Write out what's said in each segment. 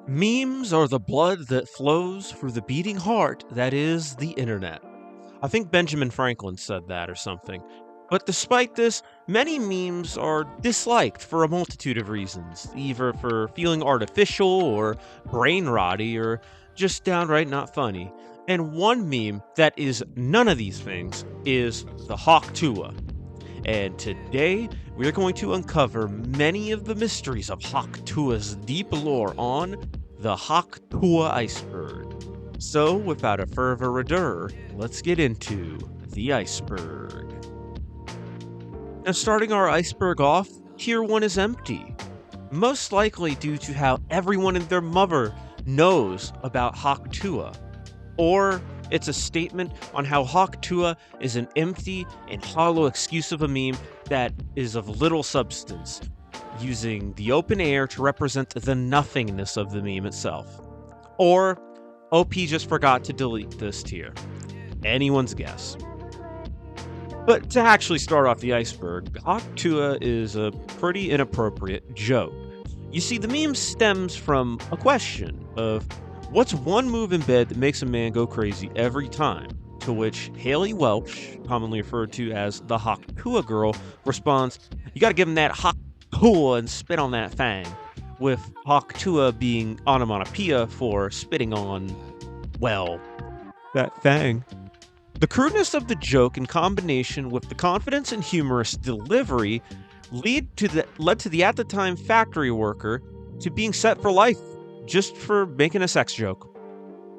Memes are the blood that flows through the beating heart that is the internet. I think Benjamin Franklin said that or something. But despite this, many memes are disliked for a multitude of reasons, either for feeling artificial or brain rotty or just downright not funny. And one meme that is none of these things is the Hawk Tuah. And today, we're going to uncover many of the mysteries of Hawk Tuah's deep lore on the Hawk Tuah Iceberg. So, without a further ado, let's get into the iceberg. Now, starting our iceberg off, Tier 1 is empty. Most likely due to how everyone and their mother knows about Hawk Tuah. Or it's a statement on how Hawk Tuah is an empty and hollow excuse of a meme that is of little substance, using the open air to represent the nothingness of the meme itself. Or OP just forgot to delete this tier. Anyone's guess. But to actually start off the iceberg, Hawk Tuah is a pretty inappropriate joke. You see, the meme stems from a question of what's one move in bed that makes a man go crazy every time? To which Hailey Welch, commonly referred to as the Hawk Tuah Girl, responds, "You gotta give him that Hawk Tuah and spit on that fang," with Hawk Tuah being onomatopoeia for spitting on, well, that fang. The crudeness of the joke in combination with the confidence and humorous delivery led to the at the time factory worker to being set for life just for making a sex joke.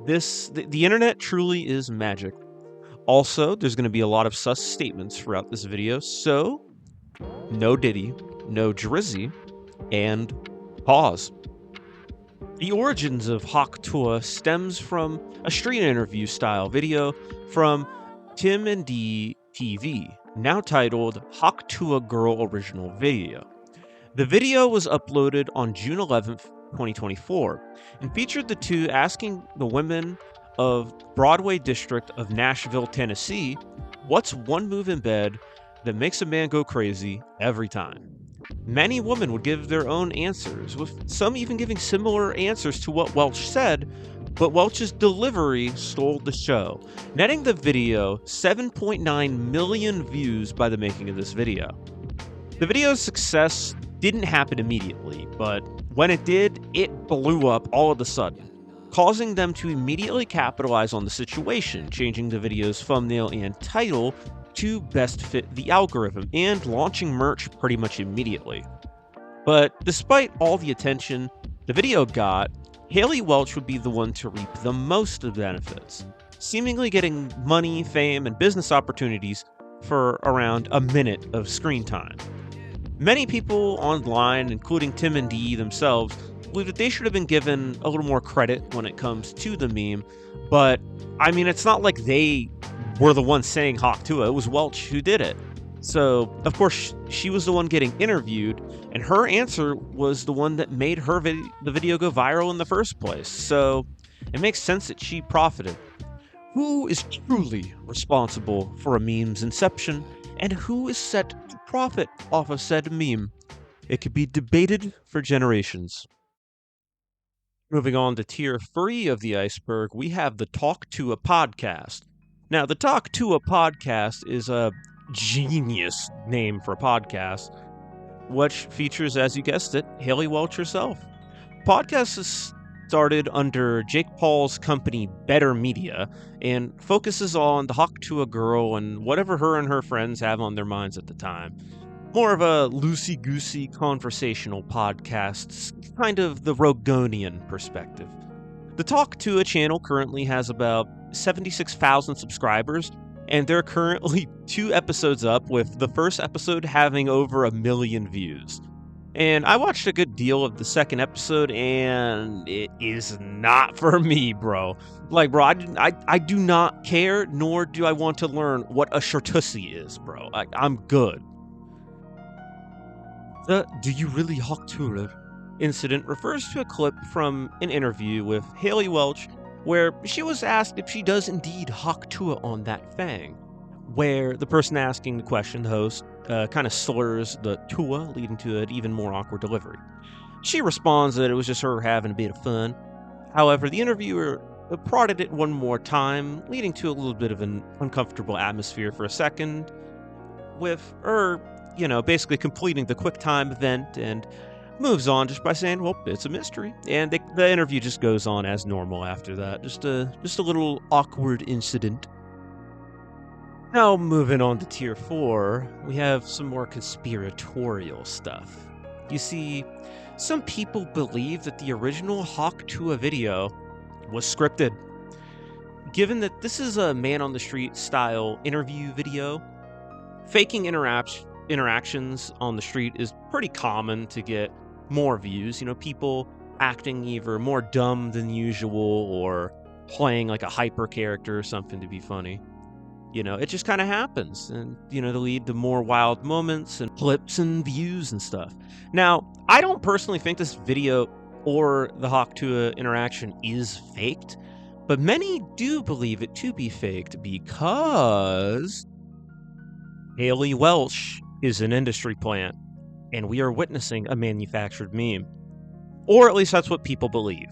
The internet truly is magic. Also, there's going to be a lot of sus statements throughout this video, so no Diddy, no Drizzy, and pause. The origins of Hawk Tuah stems from a street interview style video from Tim and D TV, now titled Hawk Tuah Girl Original Video. The video was uploaded on June 11th, 2024, and featured the two asking the women of Broadway district of Nashville, Tennessee, what's one move in bed that makes a man go crazy every time? Many women would give their own answers, with some even giving similar answers to what Welch said, but Welch's delivery stole the show, netting the video 7.9 million views by the making of this video. The video's success didn't happen immediately, but when it did, it blew up all of a sudden, causing them to immediately capitalize on the situation, changing the video's thumbnail and title to best fit the algorithm, and launching merch pretty much immediately. But despite all the attention the video got, Hailey Welch would be the one to reap the most of the benefits, seemingly getting money, fame, and business opportunities for around a minute of screen time. Many people online, including Tim and D themselves, believe that they should have been given a little more credit when it comes to the meme, but I mean, it's not like they were the ones saying Hawk Tuah, it was Welch who did it. So, of course, she was the one getting interviewed, and her answer was the one that made the video go viral in the first place, so it makes sense that she profited. Who is truly responsible for a meme's inception, and who is set to profit off of said meme? It could be debated for generations. Moving on to tier 3 of the iceberg, we have the Talk Tuah podcast. Now, the Talk Tuah podcast is a genius name for a podcast, which features, as you guessed it, Hailey Welch herself. The podcast is started under Jake Paul's company Better Media and focuses on the Hawk Tuah Girl and whatever her and her friends have on their minds at the time. More of a loosey-goosey conversational podcast, kind of the Rogonian perspective. The Talk Tuah channel currently has about 76,000 subscribers, and they're currently 2 episodes up, with the first episode having over 1 million views. And I watched a good deal of the second episode, and it is not for me, bro. Like, bro, I do not care, nor do I want to learn what a shortussy is, bro. I'm good. The "Do you really Hawk Tuah" incident refers to a clip from an interview with Hailey Welch, where she was asked if she does indeed Hawk Tuah on that fang. where the person asking the question, the host, kind of slurs the Tuah, leading to an even more awkward delivery. She responds that it was just her having a bit of fun. However, the interviewer prodded it one more time, leading to a little bit of an uncomfortable atmosphere for a second, with her, basically completing the QuickTime event and moves on just by saying, well, it's a mystery. And the interview just goes on as normal after that. Just a little awkward incident. Now, moving on to Tier 4, we have some more conspiratorial stuff. You see, some people believe that the original Hawk Tuah video was scripted. Given that this is a man-on-the-street style interview video, faking interactions on the street is pretty common to get more views. People acting either more dumb than usual or playing like a hyper character or something to be funny. It just kind of happens, and, to lead to more wild moments and clips and views and stuff. Now, I don't personally think this video or the Hawk Tuah interaction is faked, but many do believe it to be faked because Hailey Welch is an industry plant, and we are witnessing a manufactured meme. Or at least that's what people believe.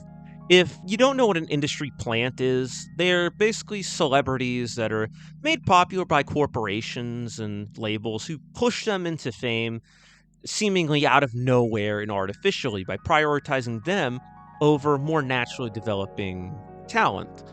If you don't know what an industry plant is, they're basically celebrities that are made popular by corporations and labels who push them into fame seemingly out of nowhere and artificially by prioritizing them over more naturally developing talent.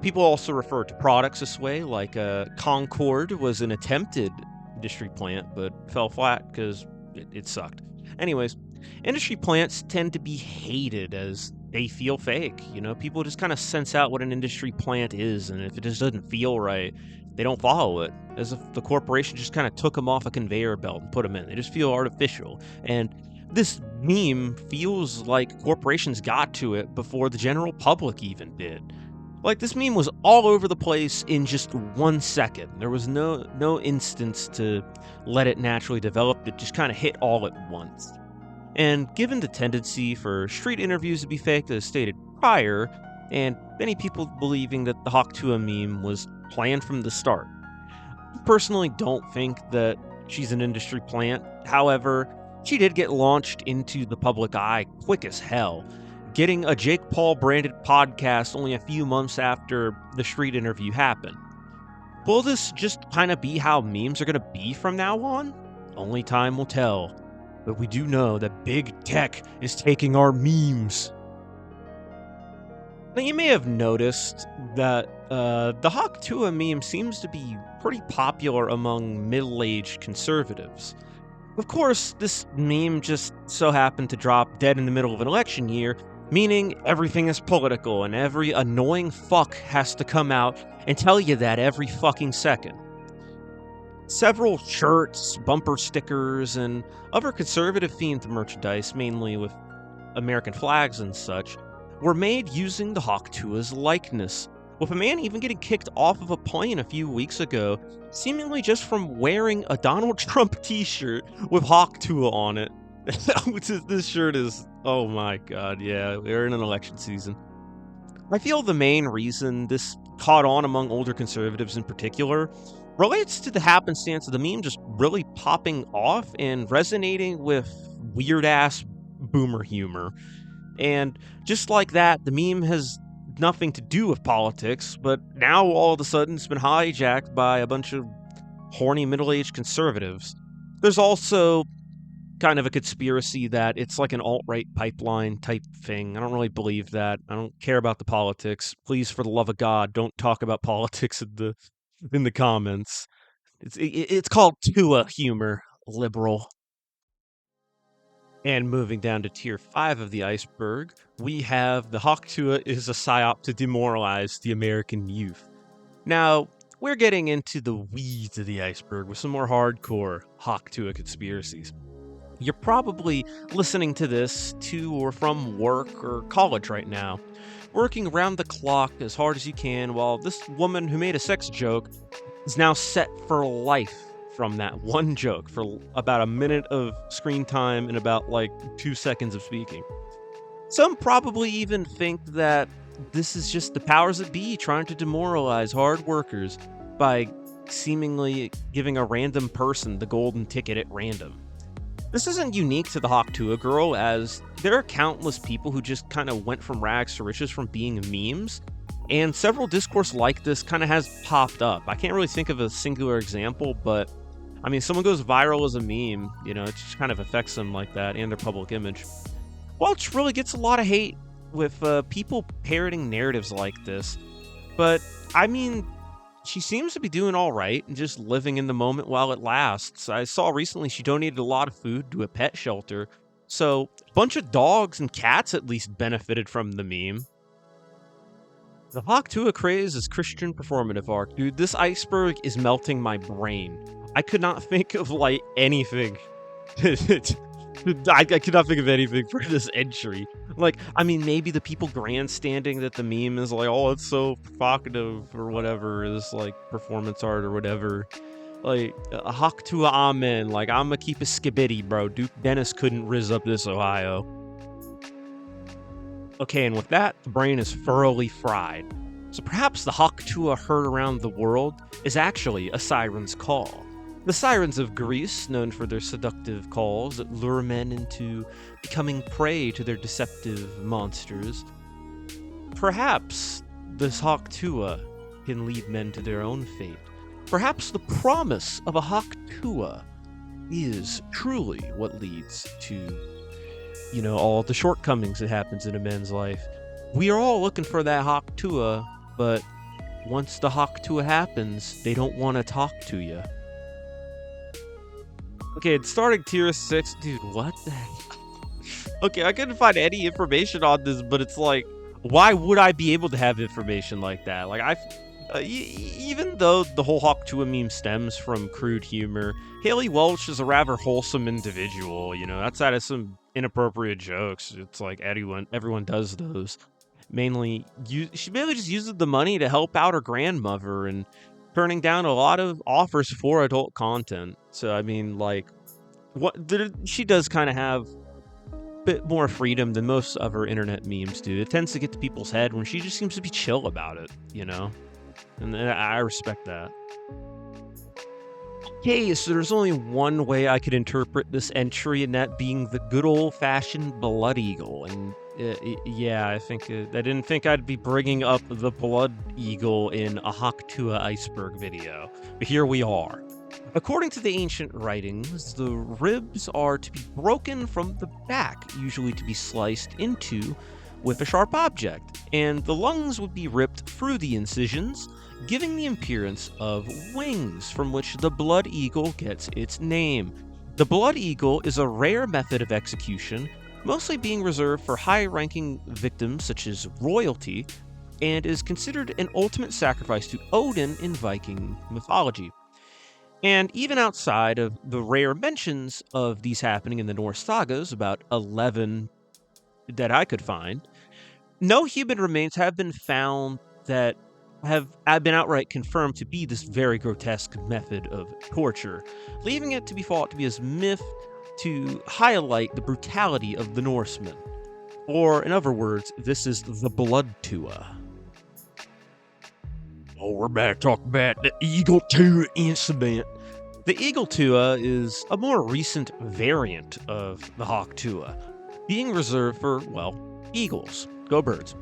People also refer to products this way, like Concord was an attempted industry plant, but fell flat because it sucked. Anyways, industry plants tend to be hated as they feel fake. People just kind of sense out what an industry plant is, and if it just doesn't feel right, they don't follow it. As if the corporation just kind of took them off a conveyor belt and put them in. They just feel artificial. And this meme feels like corporations got to it before the general public even did. Like, this meme was all over the place in just 1 second. There was no instance to let it naturally develop. It just kind of hit all at once. And given the tendency for street interviews to be faked, as stated prior, and many people believing that the Hawk Tuah meme was planned from the start, I personally don't think that she's an industry plant. However, she did get launched into the public eye quick as hell, getting a Jake Paul branded podcast only a few months after the street interview happened. Will this just kind of be how memes are going to be from now on? Only time will tell. But we do know that big tech is taking our memes. Now, you may have noticed that the Hawk Tuah meme seems to be pretty popular among middle-aged conservatives. Of course, this meme just so happened to drop dead in the middle of an election year, meaning everything is political and every annoying fuck has to come out and tell you that every fucking second. Several shirts, bumper stickers, and other conservative-themed merchandise, mainly with American flags and such, were made using the Hawk Tuah's likeness, with a man even getting kicked off of a plane a few weeks ago, seemingly just from wearing a Donald Trump t-shirt with Hawk Tuah on it. This shirt is, oh my god, yeah, we're in an election season. I feel the main reason this caught on among older conservatives in particular relates to the happenstance of the meme just really popping off and resonating with weird-ass boomer humor. And just like that, the meme has nothing to do with politics, but now all of a sudden it's been hijacked by a bunch of horny middle-aged conservatives. There's also kind of a conspiracy that it's like an alt-right pipeline type thing. I don't really believe that. I don't care about the politics. Please, for the love of God, don't talk about politics in the comments. It's called Tuah humor, liberal. And moving down to tier 5 of the iceberg, we have the Hawk Tuah is a psyop to demoralize the American youth. Now, we're getting into the weeds of the iceberg with some more hardcore Hawk Tuah conspiracies. You're probably listening to this to or from work or college right now, working around the clock as hard as you can while this woman who made a sex joke is now set for life from that one joke for about a minute of screen time and about 2 seconds of speaking. Some probably even think that this is just the powers that be trying to demoralize hard workers by seemingly giving a random person the golden ticket at random. This isn't unique to the Hawk Tuah Girl, as there are countless people who just kind of went from rags to riches from being memes, and several discourse like this kind of has popped up. I can't really think of a singular example, but I mean, someone goes viral as a meme, it just kind of affects them like that and their public image. Welch really gets a lot of hate with people parroting narratives like this, but I mean, she seems to be doing all right and just living in the moment while it lasts. I saw recently she donated a lot of food to a pet shelter, so a bunch of dogs and cats at least benefited from the meme. The Hawk Tuah craze is Christian performative art. Dude, this iceberg is melting my brain. I could not think of, anything. I could not think of anything for this entry. I mean, maybe the people grandstanding that the meme is oh, it's so provocative or whatever, is performance art or whatever. A Hawk Tuah amen. I'ma keep a skibidi, bro. Duke Dennis couldn't riz up this Ohio. Okay, and with that, the brain is thoroughly fried. So perhaps the Hawk Tuah heard around the world is actually a siren's call. The sirens of Greece, known for their seductive calls that lure men into becoming prey to their deceptive monsters. Perhaps this Hawk Tuah can lead men to their own fate. Perhaps the promise of a Hawk Tuah is truly what leads to, all the shortcomings that happens in a man's life. We are all looking for that Hawk Tuah, but once the Hawk Tuah happens, they don't want to talk to you. Okay, it's starting tier 6. Dude, what the heck? Okay, I couldn't find any information on this, but it's why would I be able to have information like that? Even though the whole Hawk Tuah meme stems from crude humor, Hailey Welch is a rather wholesome individual, outside of some inappropriate jokes. It's everyone does those. She mainly just uses the money to help out her grandmother and turning down a lot of offers for adult content. So I mean, she does kind of have a bit more freedom than most of her internet memes do. It tends to get to people's head when she just seems to be chill about it, and I respect that. Okay, so there's only one way I could interpret this entry, and that being the good old-fashioned blood eagle. And yeah, I didn't think I'd be bringing up the blood eagle in a Hawk Tuah Iceberg video, but here we are. According to the ancient writings, the ribs are to be broken from the back, usually to be sliced into with a sharp object, and the lungs would be ripped through the incisions, giving the appearance of wings, from which the blood eagle gets its name. The blood eagle is a rare method of execution, mostly being reserved for high-ranking victims such as royalty, and is considered an ultimate sacrifice to Odin in Viking mythology. And even outside of the rare mentions of these happening in the Norse sagas, about 11 that I could find, no human remains have been found that have been outright confirmed to be this very grotesque method of torture, leaving it to be thought to be as myth to highlight the brutality of the Norsemen. Or, in other words, this is the blood Tuah. Oh, we're back talking about the Eagle Tuah incident. The Eagle Tuah is a more recent variant of the Hawk Tuah, being reserved for, eagles. Go birds.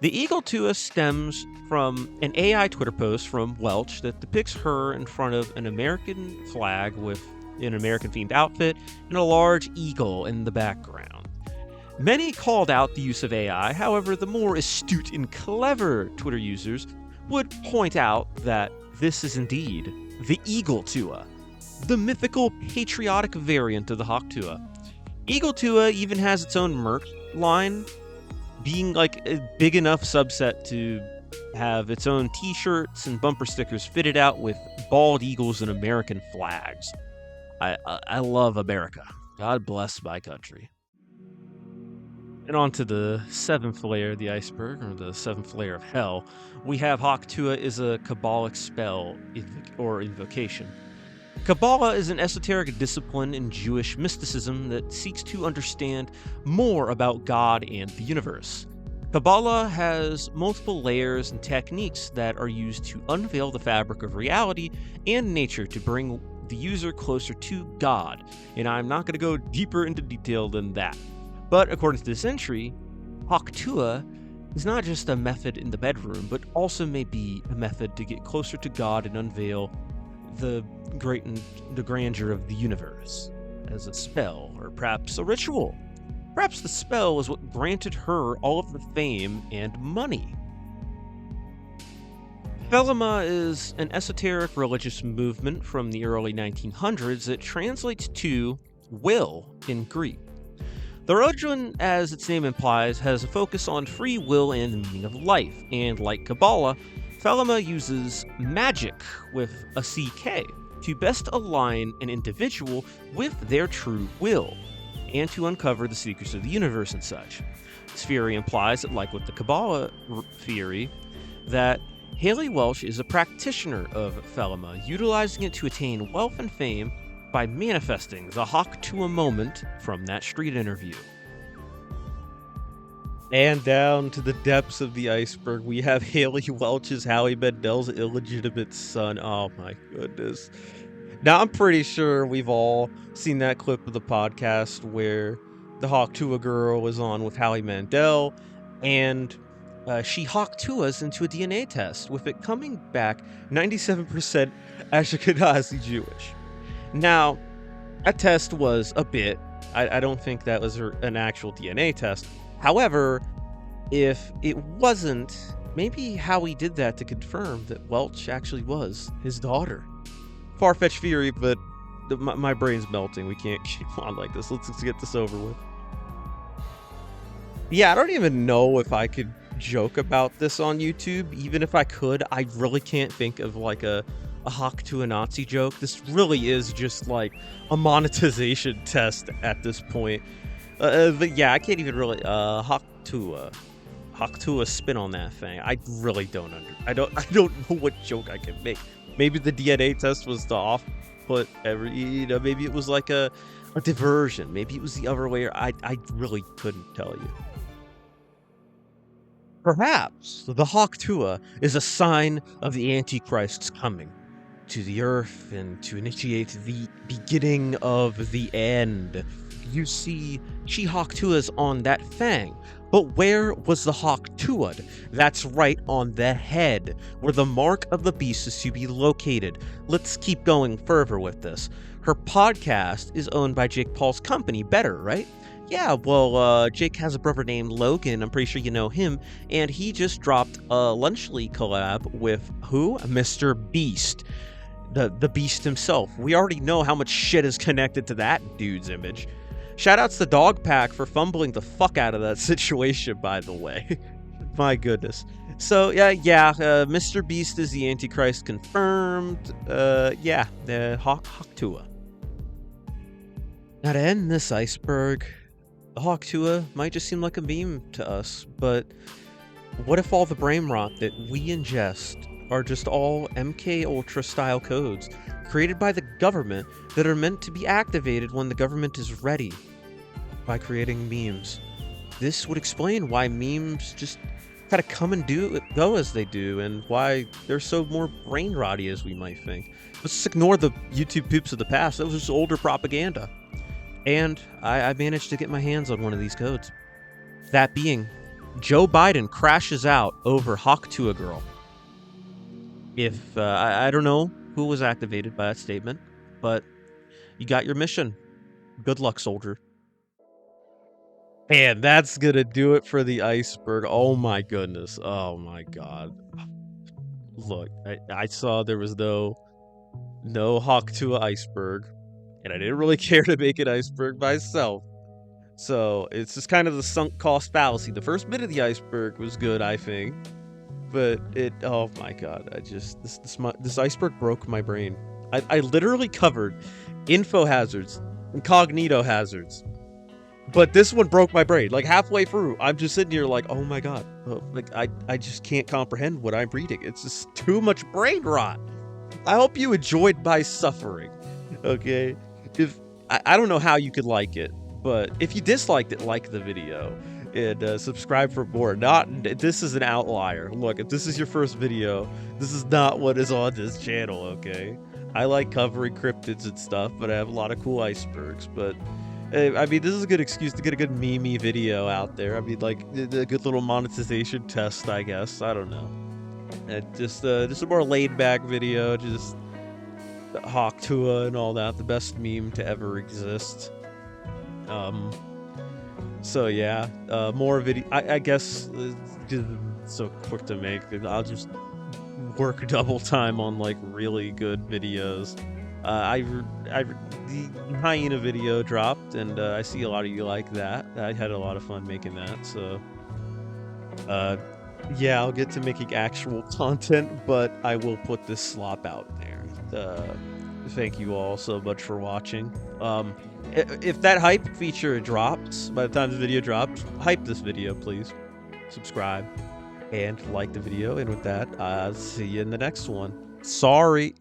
The Eagle Tuah stems from an AI Twitter post from Welch that depicts her in front of an American flag with an American-themed outfit and a large eagle in the background. Many called out the use of AI, however, the more astute and clever Twitter users would point out that this is indeed the Eagle Tuah, the mythical patriotic variant of the Hawk Tuah. Eagle Tuah even has its own merch line, being a big enough subset to have its own t-shirts and bumper stickers fitted out with bald eagles and American flags. I love America. God bless my country. And on to the 7th layer of the iceberg, or the 7th layer of hell, we have Hawk Tuah is a Kabbalistic spell or invocation. Kabbalah is an esoteric discipline in Jewish mysticism that seeks to understand more about God and the universe. Kabbalah has multiple layers and techniques that are used to unveil the fabric of reality and nature to bring the user closer to God, and I'm not going to go deeper into detail than that. But according to this entry, Hawk Tuah is not just a method in the bedroom, but also may be a method to get closer to God and unveil the grandeur of the universe as a spell, or perhaps a ritual. Perhaps the spell is what granted her all of the fame and money. Thelema is an esoteric religious movement from the early 1900s that translates to will in Greek. The religion, as its name implies, has a focus on free will and the meaning of life, and like Kabbalah, Thelema uses magic with a CK to best align an individual with their true will, and to uncover the secrets of the universe and such. This theory implies that, like with the Kabbalah theory, that Hailey Welch is a practitioner of Thelema, utilizing it to attain wealth and fame by manifesting the Hawk Tuah moment from that street interview. And down to the depths of the iceberg, we have Hailey Welch's Howie Mandell's illegitimate son. Oh my goodness. Now, I'm pretty sure we've all seen that clip of the podcast where the Hawk Tuah girl was on with Howie Mandell, and she Hawk Tuahs into a DNA test, with it coming back 97% Ashkenazi Jewish. Now, that test was a bit. I don't think that was an actual DNA test. However, if it wasn't, maybe Howie did that to confirm that Welch actually was his daughter. Far-fetched theory, but my brain's melting. We can't keep on like this. Let's get this over with. Yeah, I don't even know if I could joke about this on YouTube. Even if I could, I really can't think of like a Hawk Tuah Nazi joke. This really is just like a monetization test at this point. But yeah, I can't even really Hawk Tuah spin on that thing. I really don't I don't know what joke I can make. Maybe the DNA test was to off-put maybe it was like a diversion. Maybe it was the other way. I really couldn't tell you. Perhaps the Hawk Tuah is a sign of the Antichrist's coming to the earth and to initiate the beginning of the end. You see, she Hawk Tuah's on that fang. But where was the Hawk Tuah? That's right, on the head, where the mark of the beast is to be located. Let's keep going further with this. Her podcast is owned by Jake Paul's company, Better, right? Yeah, well, Jake has a brother named Logan. I'm pretty sure you know him. And he just dropped a Lunchly collab with who? Mr. Beast. The Beast himself. We already know how much shit is connected to that dude's image. Shoutouts to Dog Pack for fumbling the fuck out of that situation, by the way. My goodness. So, yeah, Mr. Beast is the Antichrist confirmed. The Hawk Tuah. Now, to end this iceberg, the Hawk Tuah might just seem like a meme to us, but what if all the brain rot that we ingest are just all MKULTRA style codes created by the government that are meant to be activated when the government is ready by creating memes? This would explain why memes just kind of come and go as they do, and why they're so more brain rotty as we might think. Let's just ignore the YouTube poops of the past. That was just older propaganda. And I managed to get my hands on one of these codes. That being, Joe Biden crashes out over Hawk Tuah Girl. If I don't know who was activated by that statement, but you got your mission. Good luck, soldier. And that's gonna do it for the iceberg. Oh my goodness. Oh my god. Look, I saw there was no Hawk Tuah iceberg, and I didn't really care to make an iceberg myself. So it's just kind of the sunk cost fallacy. The first bit of the iceberg was good, I think. But oh my god, this iceberg broke my brain. I literally covered info hazards, incognito hazards, but this one broke my brain. Like halfway through, I'm just sitting here like, oh my god, I just can't comprehend what I'm reading. It's just too much brain rot. I hope you enjoyed my suffering. Okay, I don't know how you could like it, but if you disliked it, like the video. and subscribe for more. This is an outlier. Look, if this is your first video, this is not what is on this channel, okay? I like covering cryptids and stuff, but I have a lot of cool icebergs. But I mean, this is a good excuse to get a good meme video out there. I mean, like a good little monetization test, I guess. I don't know. Just a more laid back video, just Hawk Tuah and all that, the best meme to ever exist. So yeah, more video. I guess it's so quick to make. I'll just work double time on like really good videos. The hyena video dropped, and I see a lot of you like that. I had a lot of fun making that. So, yeah, I'll get to making actual content, but I will put this slop out there. Thank you all so much for watching. If that hype feature drops by the time this video drops, hype this video, please. Subscribe and like the video. And with that, I'll see you in the next one. Sorry.